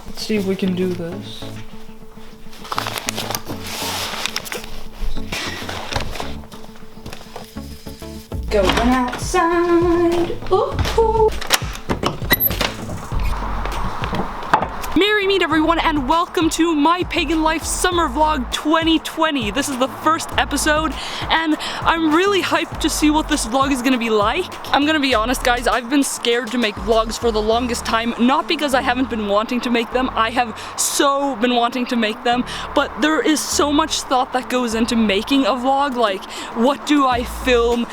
Let's see if we can do this. Going outside. Ooh. Merry meet everyone and welcome to My Pagan Life Summer Vlog 2020. This is the first episode and I'm really hyped to see what this vlog is gonna be like. I'm gonna be honest guys, I've been scared to make vlogs for the longest time, not because I haven't been wanting to make them, I have so been wanting to make them, but there is so much thought that goes into making a vlog, like what do I film,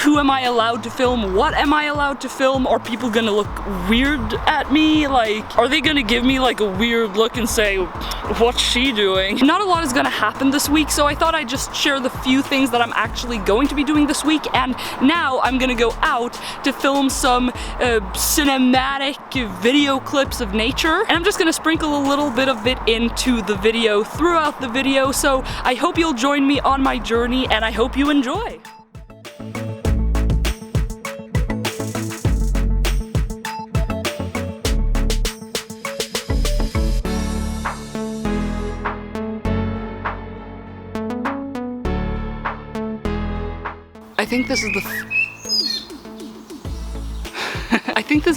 who am I allowed to film, what am I allowed to film, are people gonna look weird at me, like are they gonna give me like a weird look and say, what's she doing? Not a lot is gonna happen this week, so I thought I'd just share the few things that I'm actually going to be doing this week, and now I'm gonna go out to film some cinematic video clips of nature, and I'm just gonna sprinkle a little bit of it into the video throughout the video, so I hope you'll join me on my journey, and I hope you enjoy. I think this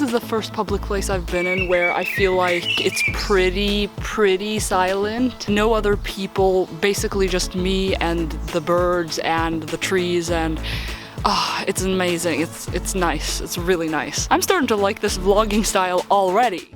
is the first public place I've been in where I feel like it's pretty silent. No other people, basically just me and the birds and the trees, and it's amazing. It's nice. It's really nice. I'm starting to like this vlogging style already.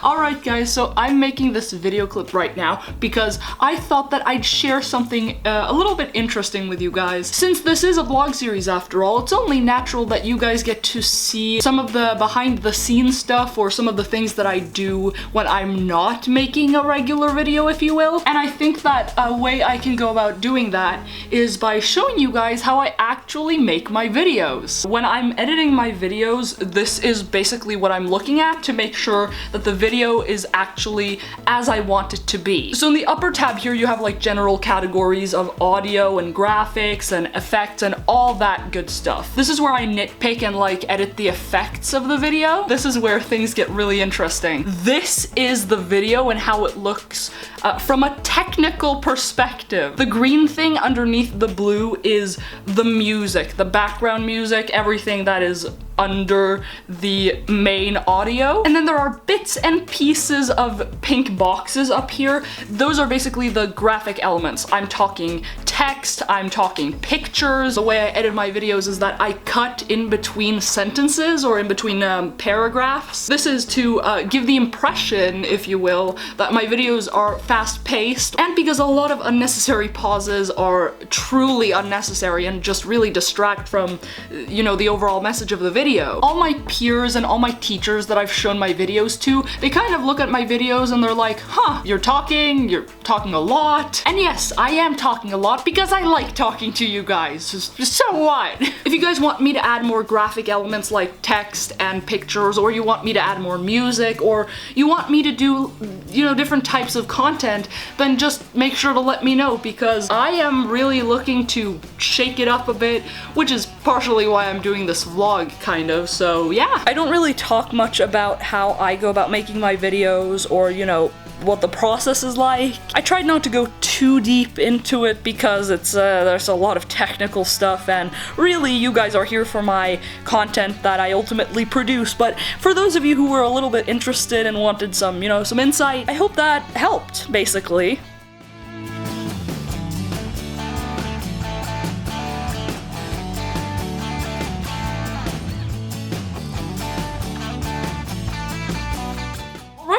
Alright guys, so I'm making this video clip right now because I thought that I'd share something a little bit interesting with you guys. Since this is a vlog series after all, it's only natural that you guys get to see some of the behind the scenes stuff or some of the things that I do when I'm not making a regular video, if you will. And I think that a way I can go about doing that is by showing you guys how I actually make my videos. When I'm editing my videos, this is basically what I'm looking at to make sure that the video is actually as I want it to be. So in the upper tab here you have like general categories of audio and graphics and effects and all that good stuff. This is where I nitpick and like edit the effects of the video. This is where things get really interesting. This is the video and how it looks from a technical perspective. The green thing underneath the blue is the music, the background music, everything that is under the main audio. And then there are bits and pieces of pink boxes up here. Those are basically the graphic elements. I'm talking text, I'm talking pictures. The way I edit my videos is that I cut in between sentences or in between paragraphs. This is to give the impression, if you will, that my videos are fast-paced, and because a lot of unnecessary pauses are truly unnecessary and just really distract from, you know, the overall message of the video. All my peers and all my teachers that I've shown my videos to, they kind of look at my videos and they're like, huh, you're talking a lot. And yes, I am talking a lot because I like talking to you guys. So what? If you guys want me to add more graphic elements like text and pictures, or you want me to add more music, or you want me to do, you know, different types of content, then just make sure to let me know, because I am really looking to shake it up a bit, which is partially why I'm doing this vlog, kind of, so yeah. I don't really talk much about how I go about making my videos, or, you know, what the process is like. I tried not to go too deep into it because it's there's a lot of technical stuff, and really you guys are here for my content that I ultimately produce, but for those of you who were a little bit interested and wanted some, you know, some insight, I hope that helped, basically.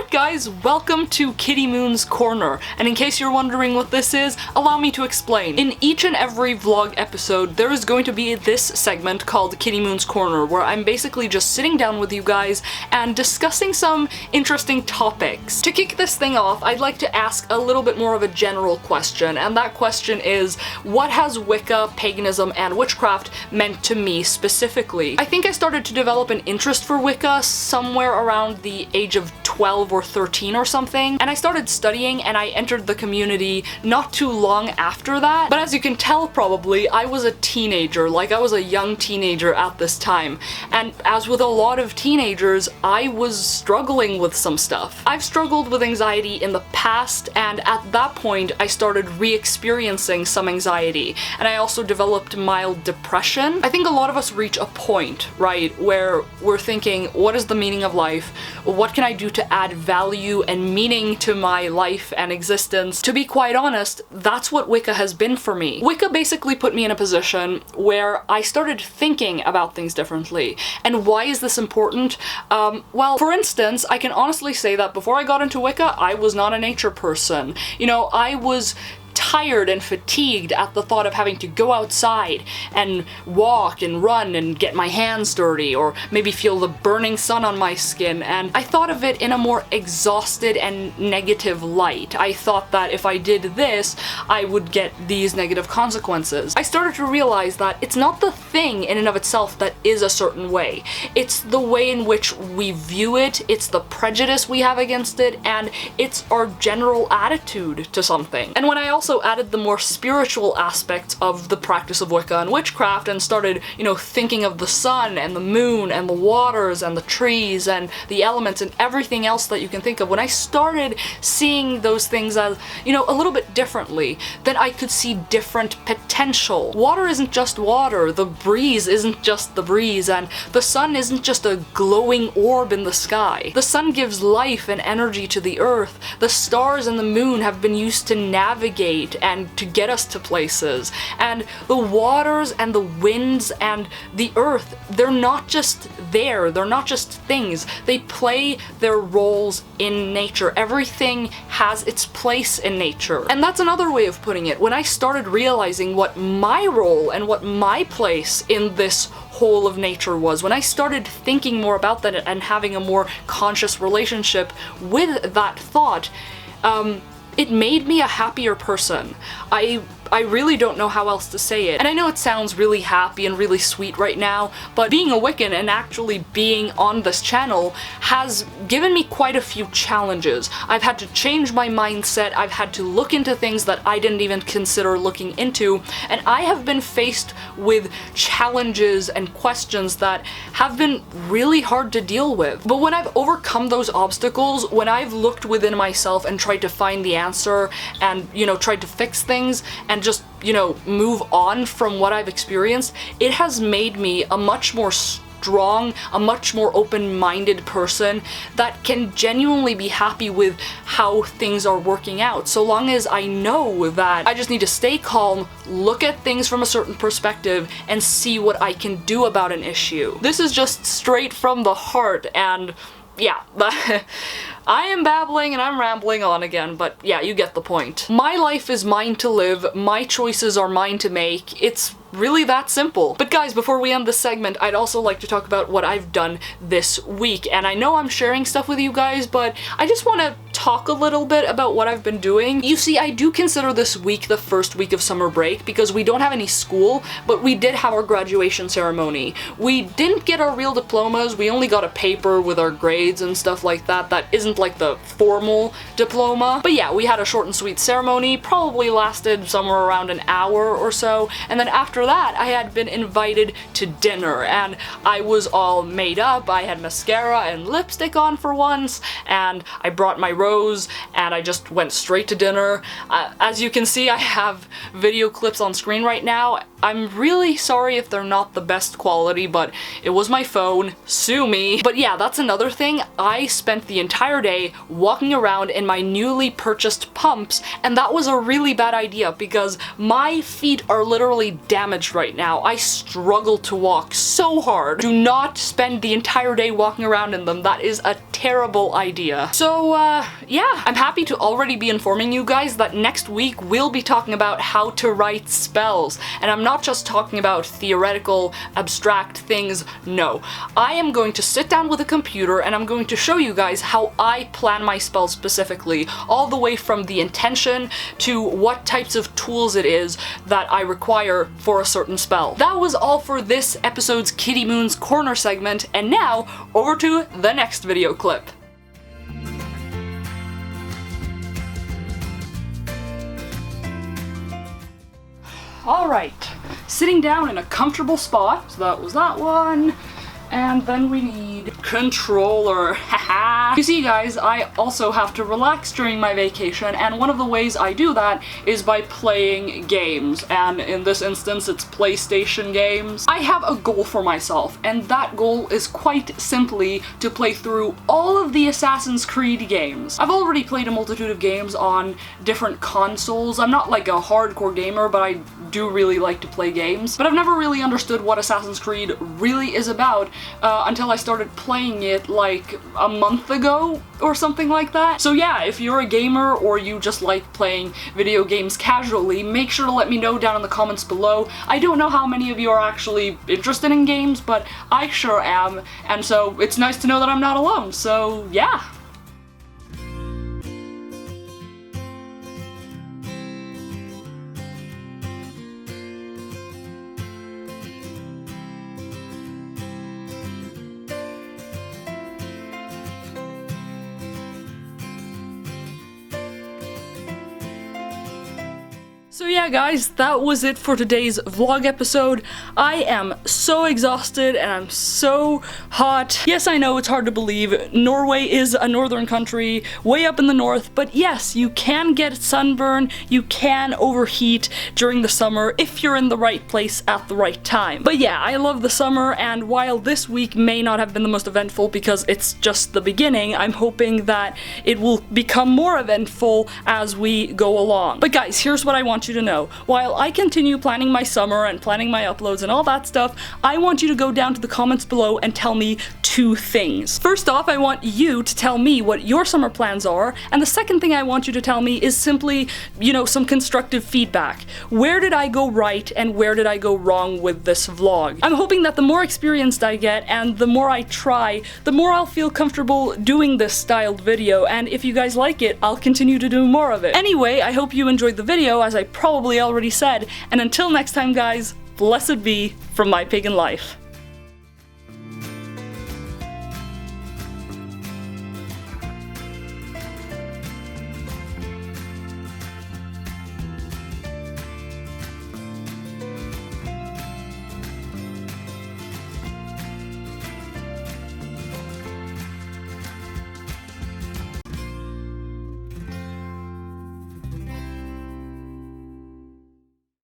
Guys, welcome to Kitty Moon's Corner, and in case you're wondering what this is, allow me to explain. In each and every vlog episode, there is going to be this segment called Kitty Moon's Corner, where I'm basically just sitting down with you guys and discussing some interesting topics. To kick this thing off, I'd like to ask a little bit more of a general question, and that question is, what has Wicca, paganism, and witchcraft meant to me specifically? I think I started to develop an interest for Wicca somewhere around the age of 12 or 13 or something, and I started studying and I entered the community not too long after that. But as you can tell probably, I was a teenager, like I was a young teenager at this time. And as with a lot of teenagers, I was struggling with some stuff. I've struggled with anxiety in the past, and at that point I started re-experiencing some anxiety, and I also developed mild depression. I think a lot of us reach a point, right, where we're thinking, what is the meaning of life? What can I do to add value and meaning to my life and existence? To be quite honest, that's what Wicca has been for me. Wicca basically put me in a position where I started thinking about things differently. And why is this important? Well, for instance, I can honestly say that before I got into Wicca, I was not a nature person. You know, I was tired and fatigued at the thought of having to go outside and walk and run and get my hands dirty, or maybe feel the burning sun on my skin, and I thought of it in a more exhausted and negative light. I thought that if I did this, I would get these negative consequences. I started to realize that it's not the thing in and of itself that is a certain way. It's the way in which we view it, it's the prejudice we have against it, and it's our general attitude to something. And when I also added the more spiritual aspects of the practice of Wicca and witchcraft and started, you know, thinking of the sun and the moon and the waters and the trees and the elements and everything else that you can think of, when I started seeing those things as, you know, a little bit differently, then I could see different potential. Water isn't just water, the breeze isn't just the breeze, and the sun isn't just a glowing orb in the sky. The sun gives life and energy to the earth. The stars and the moon have been used to navigate and to get us to places. And the waters and the winds and the earth, they're not just there, they're not just things. They play their roles in nature. Everything has its place in nature. And that's another way of putting it. When I started realizing what my role and what my place in this whole of nature was, when I started thinking more about that and having a more conscious relationship with that thought, it made me a happier person. I really don't know how else to say it. And I know it sounds really happy and really sweet right now, but being a Wiccan and actually being on this channel has given me quite a few challenges. I've had to change my mindset, I've had to look into things that I didn't even consider looking into, and I have been faced with challenges and questions that have been really hard to deal with. But when I've overcome those obstacles, when I've looked within myself and tried to find the answer and, you know, tried to fix things and just, you know, move on from what I've experienced, it has made me a much more strong, a much more open-minded person that can genuinely be happy with how things are working out, so long as I know that I just need to stay calm, look at things from a certain perspective, and see what I can do about an issue. This is just straight from the heart, and yeah, I am babbling and I'm rambling on again, but yeah, you get the point. My life is mine to live, my choices are mine to make. It's really that simple. But guys, before we end this segment, I'd also like to talk about what I've done this week. And I know I'm sharing stuff with you guys, but I just want to talk a little bit about what I've been doing. You see, I do consider this week the first week of summer break because we don't have any school, but we did have our graduation ceremony. We didn't get our real diplomas, we only got a paper with our grades and stuff like that. That isn't like the formal diploma. But yeah, we had a short and sweet ceremony, probably lasted somewhere around an hour or so, and then after that I had been invited to dinner and I was all made up. I had mascara and lipstick on for once, and I brought my rose and I just went straight to dinner. As you can see, I have video clips on screen right now. I'm really sorry if they're not the best quality, but it was my phone, sue me. But yeah, that's another thing. I spent the entire day walking around in my newly purchased pumps, and that was a really bad idea because my feet are literally damaged right now. I struggle to walk so hard. Do not spend the entire day walking around in them. That is a terrible idea. So yeah, I'm happy to already be informing you guys that next week we'll be talking about how to write spells, and I'm not just talking about theoretical, abstract things, no. I am going to sit down with a computer and I'm going to show you guys how I plan my spells specifically, all the way from the intention to what types of tools it is that I require for a certain spell. That was all for this episode's Kitty Moon's Corner segment, and now over to the next video clip. Alright, sitting down in a comfortable spot, so that was that one. And then we need controller, haha. You see guys, I also have to relax during my vacation, and one of the ways I do that is by playing games, and in this instance it's PlayStation games. I have a goal for myself, and that goal is quite simply to play through all of the Assassin's Creed games. I've already played a multitude of games on different consoles. I'm not like a hardcore gamer, but I do really like to play games. But I've never really understood what Assassin's Creed really is about until I started playing it like a month ago or something like that. So yeah, if you're a gamer or you just like playing video games casually, make sure to let me know down in the comments below. I don't know how many of you are actually interested in games, but I sure am, and so it's nice to know that I'm not alone, so yeah. So yeah guys, that was it for today's vlog episode. I am so exhausted and I'm so hot. Yes, I know it's hard to believe. Norway is a northern country way up in the north, but yes, you can get sunburn, you can overheat during the summer if you're in the right place at the right time. But yeah, I love the summer, and while this week may not have been the most eventful because it's just the beginning, I'm hoping that it will become more eventful as we go along. But guys, here's what I want you to know. While I continue planning my summer and planning my uploads and all that stuff, I want you to go down to the comments below and tell me two things. First off, I want you to tell me what your summer plans are, and the second thing I want you to tell me is simply, you know, some constructive feedback. Where did I go right and where did I go wrong with this vlog? I'm hoping that the more experienced I get and the more I try, the more I'll feel comfortable doing this styled video, and if you guys like it, I'll continue to do more of it. Anyway, I hope you enjoyed the video, as I probably already said, and until next time guys, blessed be from my pagan life.